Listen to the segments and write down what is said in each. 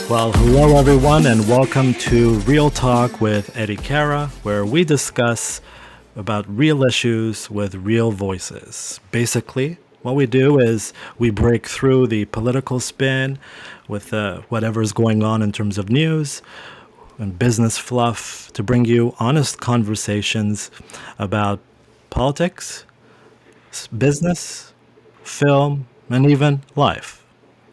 Well, hello everyone, and welcome to Real Talk with Eddie Cara, where we discuss about real issues with real voices. Basically, what we do is we break through the political spin with whatever's going on in terms of news and business fluff to bring you honest conversations about politics, business, film, and even life.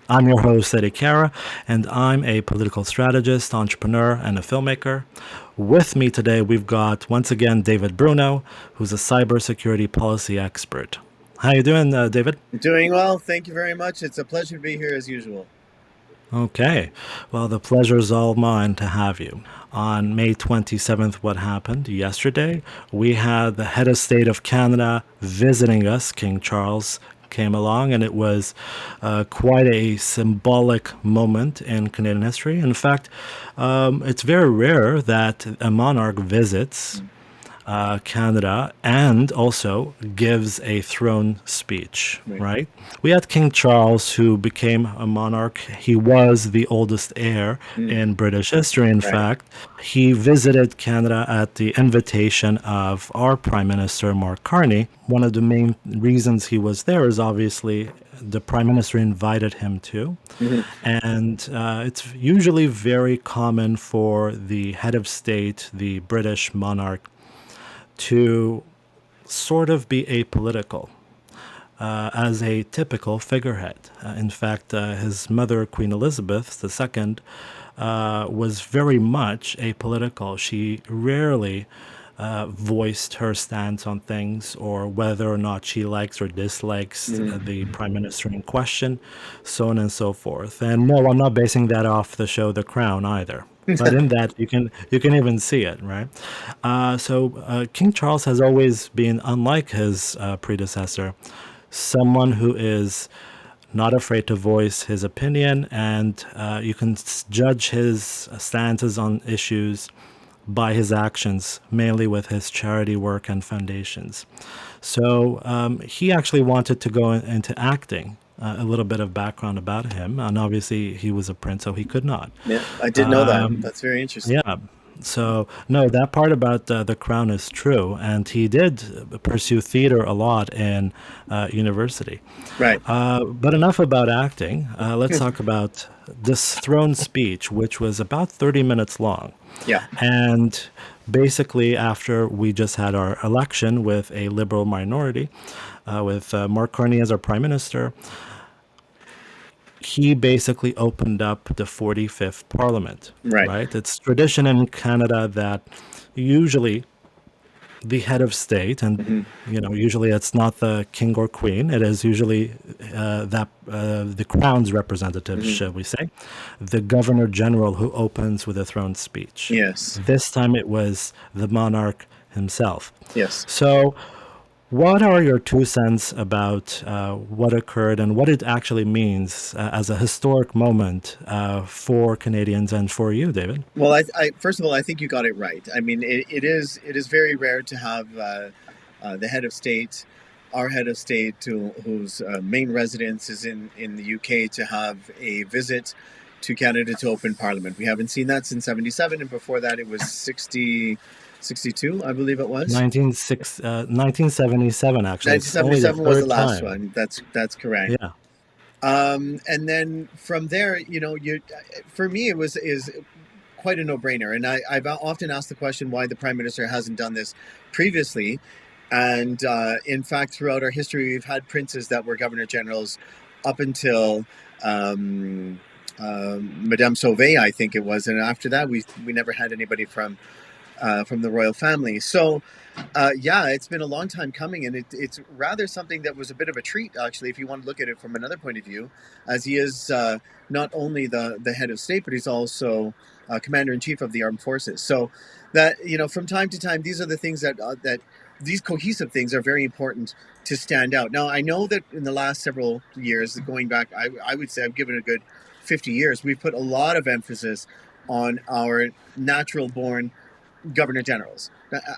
I'm your host, Eddie Cara, and I'm a political strategist, entrepreneur, and a filmmaker. With me today, we've got, once again, David Bruno, who's a cybersecurity policy expert. How you doing, David? Doing well. Thank you very much. It's a pleasure to be here as usual. Okay. Well, the pleasure is all mine to have you. On May 27th, what happened? Yesterday, we had the head of state of Canada visiting us, King Charles came along, and it was quite a symbolic moment in Canadian history. In fact, it's very rare that a monarch visits Canada and also gives a throne speech, right? We had King Charles, who became a monarch. He was the oldest heir in British history, in fact. He visited Canada at the invitation of our Prime Minister, Mark Carney. One of the main reasons he was there is obviously the Prime Minister invited him to. And it's usually very common for the head of state, the British monarch, to sort of be apolitical as a typical figurehead. In fact, his mother, Queen Elizabeth II, was very much apolitical. She rarely voiced her stance on things or whether or not she likes or dislikes the prime minister in question, so on and so forth. And no, I'm not basing that off the show The Crown either. But in that, you can even see it, right? So King Charles has always been, unlike his predecessor, someone who is not afraid to voice his opinion, and you can judge his stances on issues by his actions, mainly with his charity work and foundations. So he actually wanted to go into acting. A little bit of background about him, and obviously he was a prince, so he could not. Yeah, I did know that. That's very interesting. Yeah. So no, that part about the crown is true, and he did pursue theater a lot in university. Right. But enough about acting. Let's talk about this throne speech, which was about 30 minutes long. Yeah. And basically, after we just had our election with a liberal minority, with Mark Carney as our prime minister, he basically opened up the 45th Parliament. Right. It's tradition in Canada that usually the head of state, and usually it's not the king or queen. It is usually the crown's representative, shall we say, the governor general, who opens with a throne speech. Yes. This time it was the monarch himself. Yes. So, what are your 2 cents about what occurred and what it actually means as a historic moment for Canadians and for you, David? Well, I first of all, I think you got it right. I mean, it is very rare to have the head of state, our head of state, whose main residence is in the UK, to have a visit to Canada to open Parliament. We haven't seen that since '77, and before that it was 62, I believe it was. 1977, actually. 1977 was the last time. one. That's correct. Yeah. And then from there, for me, it is quite a no-brainer. And I've often asked the question why the Prime Minister hasn't done this previously. And in fact, throughout our history, we've had princes that were governor generals up until Madame Sauvé, I think it was. And after that, we never had anybody from the royal family. So, it's been a long time coming, and it's rather something that was a bit of a treat, actually, if you want to look at it from another point of view, as he is not only the head of state, but he's also commander-in-chief of the armed forces. So that, from time to time, these are the things that these cohesive things are very important to stand out. Now, I know that in the last several years, going back, I would say I've given a good 50 years, we've put a lot of emphasis on our natural-born governor generals.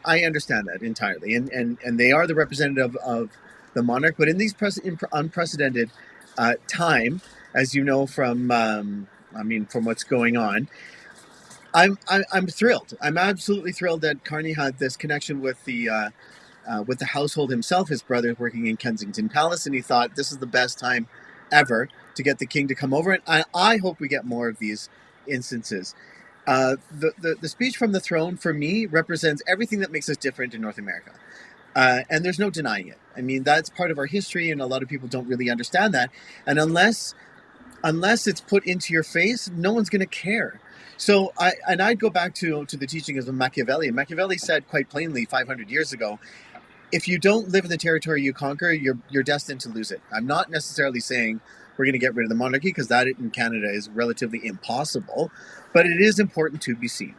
I understand that entirely, and they are the representative of the monarch. But in these unprecedented time, as you know from I mean, from what's going on. I'm thrilled. I'm absolutely thrilled that Carney had this connection with the household himself. His brother working in Kensington Palace, and he thought this is the best time ever to get the king to come over. And I hope we get more of these instances. The speech from the throne for me represents everything that makes us different in North America. And there's no denying it. I mean, that's part of our history, and a lot of people don't really understand that. And unless it's put into your face, no one's going to care. So I'd go back to the teachings of Machiavelli. Machiavelli said quite plainly 500 years ago, if you don't live in the territory you conquer, you're destined to lose it. I'm not necessarily saying we're going to get rid of the monarchy, because that in Canada is relatively impossible, but it is important to be seen.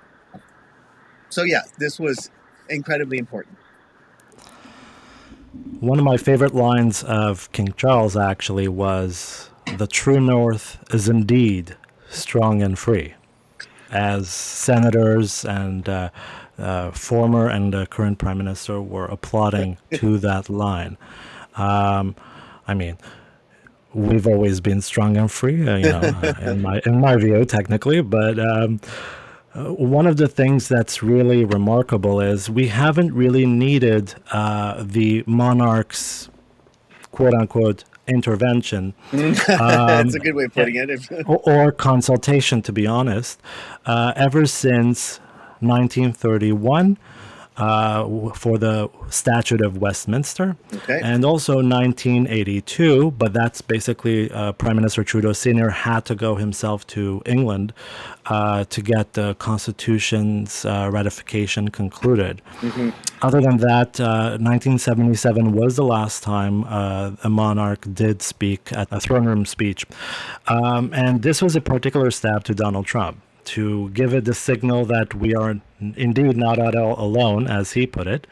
So yeah, this was incredibly important. One of my favorite lines of King Charles actually was, "The true North is indeed strong and free," as senators and former and current prime minister were applauding to that line. I mean, we've always been strong and free, in my view, technically. But one of the things that's really remarkable is we haven't really needed the monarch's quote unquote intervention It's a good way of eh, putting it. or consultation, to be honest, ever since 1931 for the Statute of Westminster, Okay. and also 1982. But that's basically Prime Minister Trudeau Sr. had to go himself to England to get the Constitution's ratification concluded. Mm-hmm. Other than that, 1977 was the last time a monarch did speak at a throne room speech. And this was a particular stab to Donald Trump, to give it the signal that we are indeed not at all alone, as he put it.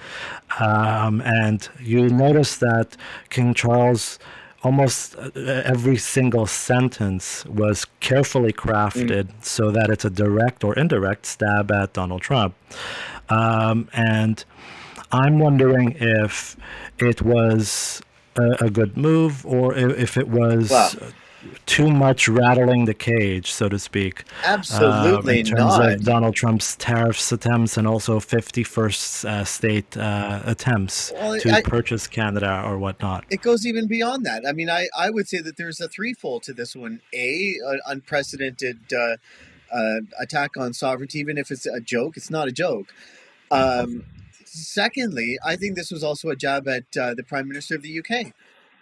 And you notice that King Charles, almost every single sentence was carefully crafted so that it's a direct or indirect stab at Donald Trump. And I'm wondering if it was a good move, or if it Wow. was too much rattling the cage, so to speak, in Absolutely terms not. of Donald Trump's tariffs attempts and also 51st state attempts Well, to purchase Canada or whatnot. it goes even beyond that. I mean, I would say that there's a threefold to this one. An unprecedented attack on sovereignty. Even if it's a joke, it's not a joke. Secondly, I think this was also a jab at the Prime Minister of the UK,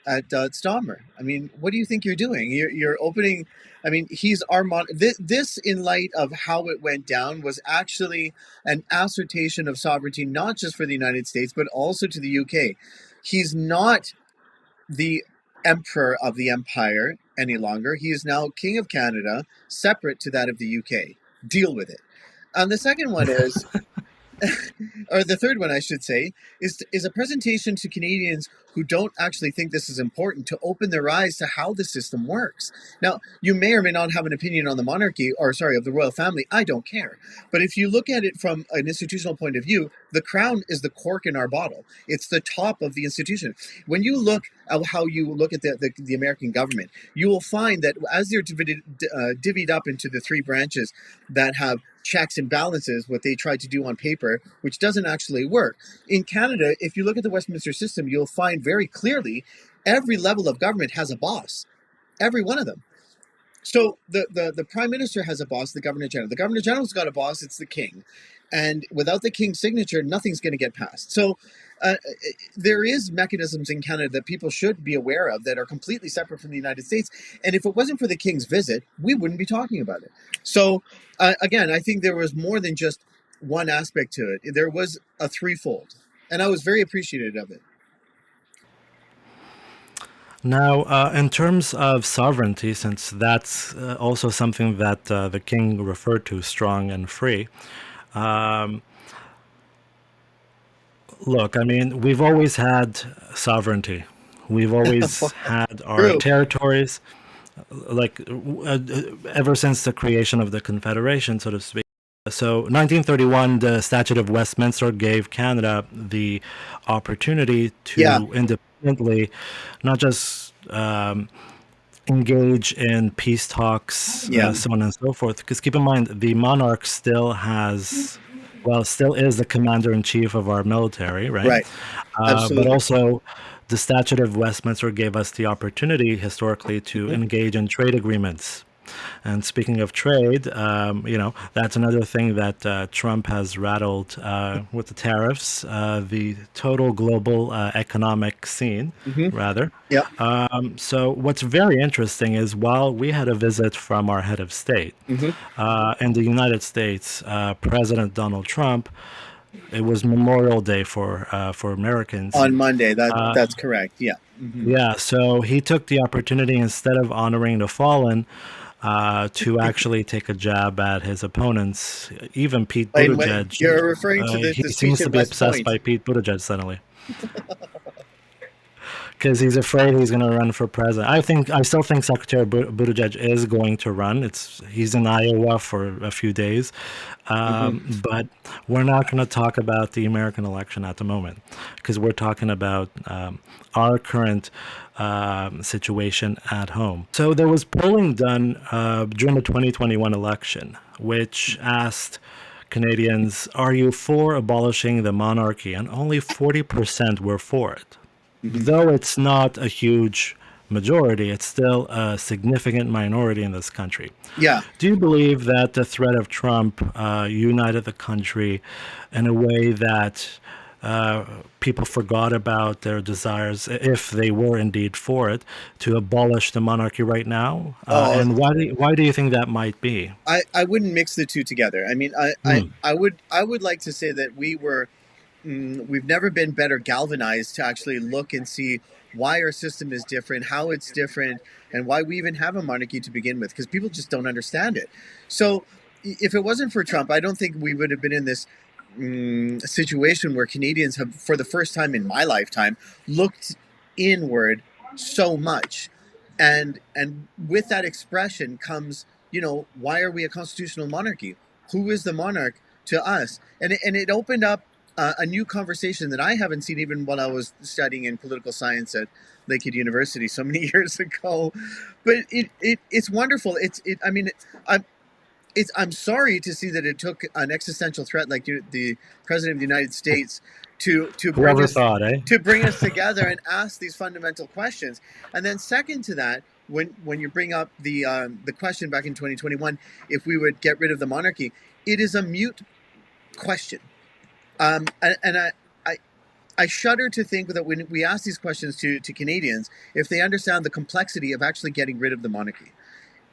at Stammer. I mean, what do you think you're doing? You're opening. I mean, he's our this, in light of how it went down, was actually an assertion of sovereignty, not just for the United States, but also to the UK. He's not the emperor of the empire any longer. He is now King of Canada, separate to that of the UK. Deal with it. And the second one is, or the third one, I should say, is a presentation to Canadians who don't actually think this is important, to open their eyes to how the system works. Now, you may or may not have an opinion on the monarchy, or sorry, of the royal family. I don't care. But if you look at it from an institutional point of view, the crown is the cork in our bottle. It's the top of the institution. When you look at how you look at the American government, you will find that as they're divvied up into the three branches that have checks and balances, what they try to do on paper, which doesn't actually work. In Canada, if you look at the Westminster system, you'll find very clearly every level of government has a boss, every one of them. So the prime minister has a boss, the governor general. The governor general's got a boss, it's the king. And without the king's signature, nothing's going to get passed. So uh, there is mechanisms in Canada that people should be aware of that are completely separate from the United States. And if it wasn't for the king's visit, we wouldn't be talking about it. So again, I think there was more than just one aspect to it. There was a threefold. And I was very appreciative of it. Now, in terms of sovereignty, since that's also something that the king referred to, strong and free, um, look, I mean, we've always had sovereignty. We've always had our True. territories, like ever since the creation of the Confederation, so to speak. So, 1931, the Statute of Westminster gave Canada the opportunity Yeah. to independently not just engage in peace talks, Yeah. so on and so forth. Because keep in mind, the monarch still has, well, still is the commander in chief of our military, right? Right. But Absolutely. also, the Statute of Westminster gave us the opportunity historically to Hmm. engage in trade agreements. And speaking of trade, that's another thing that Trump has rattled with the tariffs, the total global economic scene, Hmm. rather. Yeah. So, what's very interesting is while we had a visit from our head of state Hmm. in the United States, President Donald Trump, it was Memorial Day for Americans. On Monday. That's correct. Yeah. Hmm. Yeah, so he took the opportunity instead of honoring the fallen to actually take a jab at his opponents. Even Pete And when Buttigieg, you're referring to he the speech seems to at be West obsessed Point. by Pete Buttigieg suddenly because he's afraid he's going to run for president. I still think Secretary Buttigieg is going to run. He's in Iowa for a few days, Hmm. but we're not going to talk about the American election at the moment because we're talking about our current situation at home. So there was polling done during the 2021 election, which asked Canadians, "Are you for abolishing the monarchy?" And only 40% were for it. Hmm. Though it's not a huge majority, it's still a significant minority in this country. Yeah. Do you believe that the threat of Trump united the country in a way that people forgot about their desires, if they were indeed for it, to abolish the monarchy right now? Oh, And why do you think that might be? I wouldn't mix the two together. I mean, Hmm. I would like to say that we've never been better galvanized to actually look and see why our system is different, how it's different, and why we even have a monarchy to begin with, because people just don't understand it. So, if it wasn't for Trump, I don't think we would have been in this situation where Canadians have, for the first time in my lifetime, looked inward so much, and with that expression comes, why are we a constitutional monarchy? Who is the monarch to us? And it opened up a new conversation that I haven't seen even when I was studying in political science at Lakehead University so many years ago. But it's wonderful. I mean, I'm I'm sorry to see that it took an existential threat like the president of the United States to bring Whoever us thought, eh? together and ask these fundamental questions. And then second to that, when you bring up the question back in 2021, if we would get rid of the monarchy, it is a mute question. And I I shudder to think that when we ask these questions to Canadians, if they understand the complexity of actually getting rid of the monarchy,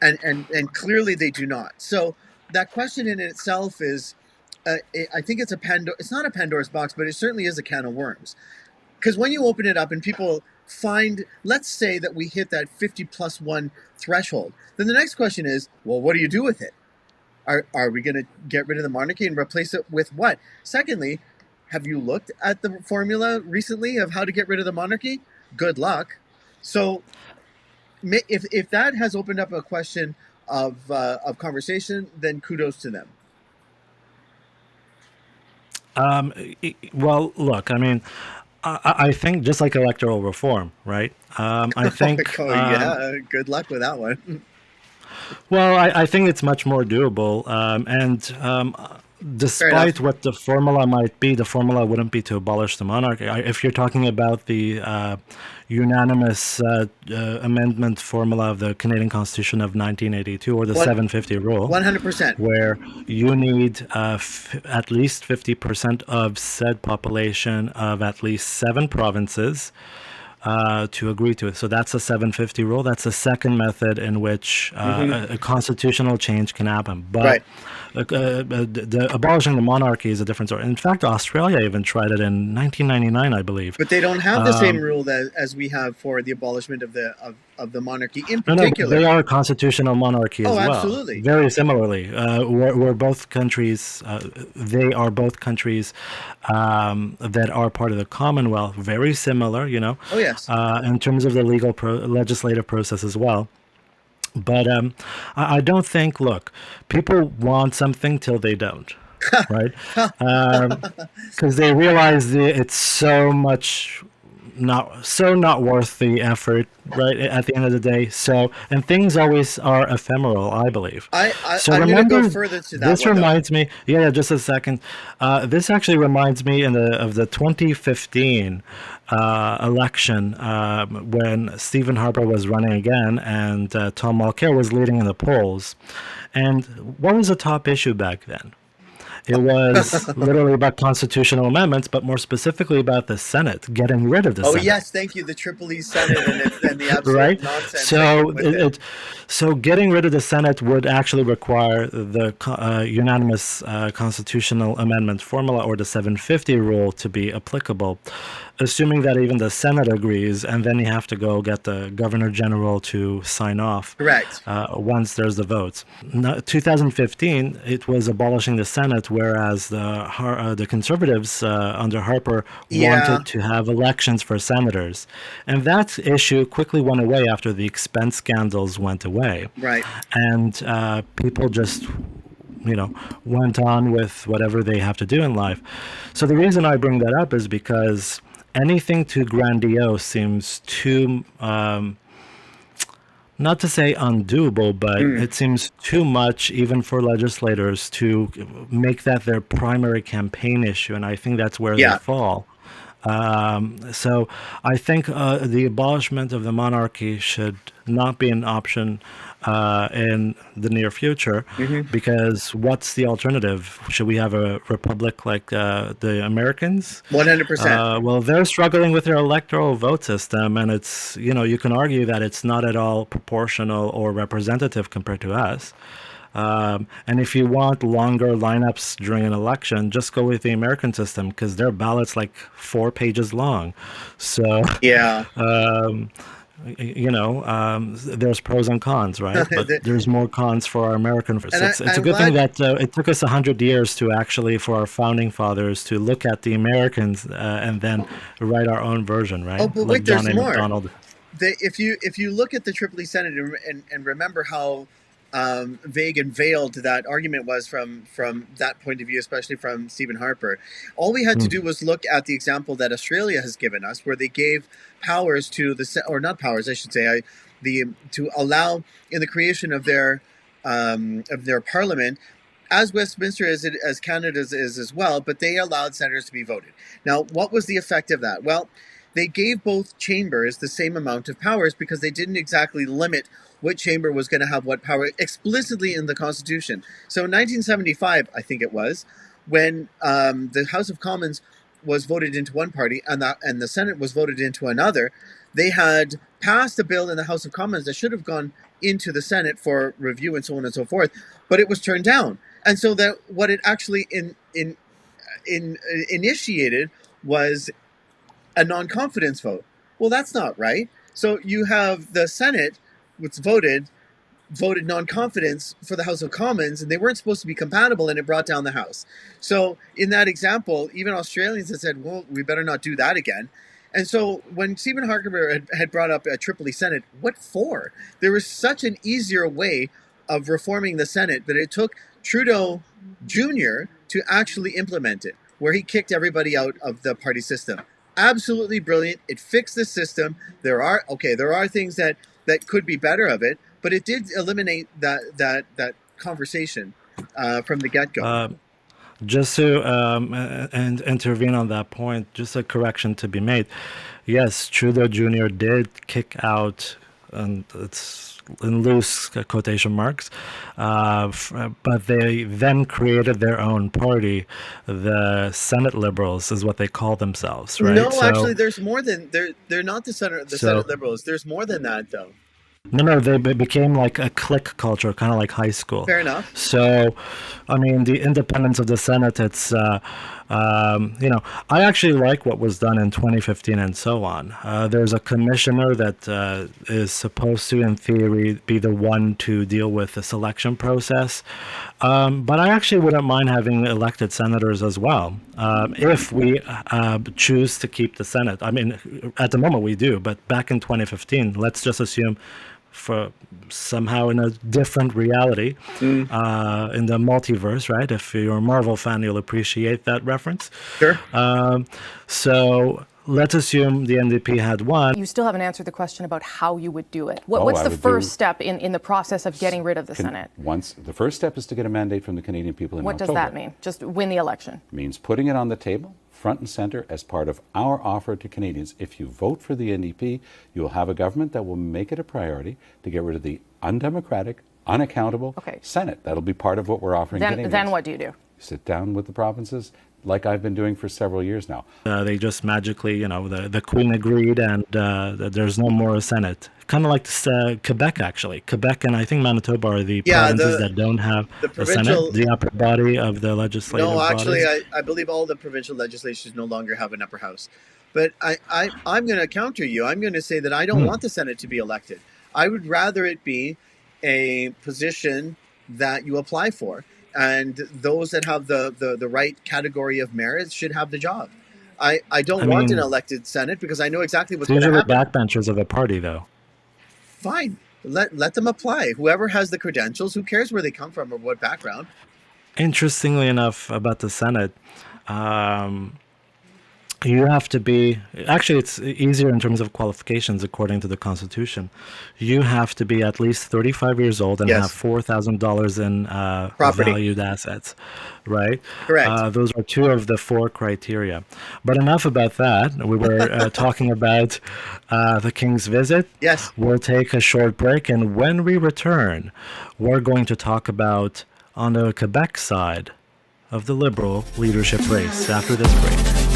and clearly they do not. So that question in itself is, I think it's not a Pandora's box, but it certainly is a can of worms. Because when you open it up and people find, let's say that we hit that 50 plus one threshold, then the next question is, well, what do you do with it? Are we going to get rid of the monarchy and replace it with what? Secondly, have you looked at the formula recently of how to get rid of the monarchy? Good luck. So if that has opened up a question of conversation, then kudos to them. Um, well, look, I mean, I think just like electoral reform, right? I think Oh yeah, good luck with that one. Well, I think it's much more doable. And Fair enough. despite what the formula might be, the formula wouldn't be to abolish the monarchy. If you're talking about the unanimous amendment formula of the Canadian Constitution of 1982 or the One 750 rule, 100%. where you need at least 50% of said population of at least 7 provinces to agree to it. So that's a 750 rule. That's the second method in which Hmm. a constitutional change can happen. But Right. abolishing the monarchy is a different story. In fact, Australia even tried it in 1999, I believe. But they don't have the same rule as we have for the abolishment of the monarchy in No, no, particular. they are a constitutional monarchy Oh, as well. absolutely. Very similarly, we're both countries. They are both countries that are part of the Commonwealth. Very similar, Oh, yes. in terms of the legislative process as well. But I don't think. Look, people want something till they don't, right? Because they realize it's so much not worth the effort, right? At the end of the day. So, and things always are ephemeral, I believe. So I'm going to go remember, further to that this one though. reminds me. Yeah, just a second. This actually reminds me of the 2015 election, when Stephen Harper was running again and Tom Mulcair was leading in the polls. And what was the top issue back then? It was literally about constitutional amendments, but more specifically about the Senate, getting rid of the Oh Senate, yes, thank you. The Triple Senate and the absolute right? nonsense that came So with it. so getting rid of the Senate would actually require the unanimous constitutional amendment formula, or the 750 rule, to be applicable, assuming that even the Senate agrees, and then you have to go get the Governor General to sign off Correct. once there's the votes. No, 2015, it was abolishing the Senate, whereas the conservatives under Harper Yeah. wanted to have elections for senators. And that issue quickly went away after the expense scandals went away. Right. And people just went on with whatever they have to do in life. So the reason I bring that up is because anything too grandiose seems too, not to say undoable, but Mm. it seems too much even for legislators to make that their primary campaign issue. And I think that's where they Yeah. fall. So I think the abolishment of the monarchy should not be an option in the near future, Hmm. because what's the alternative? Should we have a republic like the Americans? 100%. Well, they're struggling with their electoral vote system, and it's, you can argue that it's not at all proportional or representative compared to us. And if you want longer lineups during an election, just go with the American system, because their ballot's like 4 pages long. So, Yeah. there's pros and cons, right? But there's more cons for our American. And It's a I'm good thing glad. that it took us 100 years to actually, for our founding fathers, to look at the Americans and then write our own version, Oh, right? but Like wait, John there's A. more. McDonald. If you look at the Tripoli Senate and remember how vague and veiled that argument was from that point of view, especially from Stephen Harper, all we had to do Mm. was look at the example that Australia has given us, where they gave powers to or not powers, I should say, to allow in the creation of their parliament, as Westminster as Canada's is as well, but they allowed senators to be voted. Now, what was the effect of that? Well, they gave both chambers the same amount of powers because they didn't exactly limit what chamber was going to have what power explicitly in the Constitution. So in 1975, I think it was, when the House of Commons was voted into one party and the Senate was voted into another, they had passed a bill in the House of Commons that should have gone into the Senate for review and so on and so forth, but it was turned down. And so that what it actually initiated was a non-confidence vote. Well, that's not right. So you have the Senate, which voted non-confidence for the House of Commons, and they weren't supposed to be compatible, and it brought down the House. So in that example, even Australians had said, well, we better not do that again. And so when Stephen Harper had brought up a Tripoli Senate, what for? There was such an easier way of reforming the Senate, but it took Trudeau Jr. to actually implement it, where he kicked everybody out of the party system. Absolutely brilliant. It fixed the system. There are things that could be better of it, but it did eliminate that conversation from the get-go. Just to and intervene on that point, just a correction to be made. Yes, Trudeau Jr. did kick out, and it's in loose quotation marks, but they then created their own party. The Senate Liberals is what they call themselves, right? No, actually, there's more than they're not the So Senate Liberals. There's more than that, though. no, they became like a clique culture, kind of like high school. Fair enough. So, I mean, the independence of the Senate, it's, I actually like what was done in 2015 and so on. There's a commissioner that is supposed to, in theory, be the one to deal with the selection process. But I actually wouldn't mind having elected senators as well, if we choose to keep the Senate. I mean, at the moment we do, but back in 2015, let's just assume for somehow in a different reality, Mm. in the multiverse, right? If you're a Marvel fan, you'll appreciate that reference. Sure. So let's assume the NDP had won. You still haven't answered the question about how you would do it. What's the first step in the process of getting rid of the Senate? The first step is to get a mandate from the Canadian people in October. What does that mean? Just win the election? It means putting it on the table, front and center, as part of our offer to Canadians. If you vote for the NDP, you will have a government that will make it a priority to get rid of the undemocratic, unaccountable Senate. That'll be part of what we're offering Canadians. Then what do you do? Sit down with the provinces, like I've been doing for several years now. They just magically, the Queen agreed, and there's no more Senate. Kind of like Quebec, actually. Quebec and I think Manitoba are the provinces that don't have the Senate, the upper body of the legislative No, actually, bodies. I believe all the provincial legislatures no longer have an upper house. But I'm going to counter you. I'm going to say that I don't want the Senate to be elected. I would rather it be a position that you apply for. And those that have the right category of merit should have the job. I don't want an elected Senate because I know exactly what's going to happen. These are the backbenchers of a party, though. Fine. Let them apply. Whoever has the credentials, who cares where they come from or what background? Interestingly enough, about the Senate, you have to be, actually it's easier in terms of qualifications according to the Constitution. You have to be at least 35 years old and have $4,000 in valued assets, right? Correct. Those are two of the four criteria. But enough about that. We were talking about the King's visit. Yes. We'll take a short break, and when we return, we're going to talk about on the Quebec side of the Liberal leadership race after this break.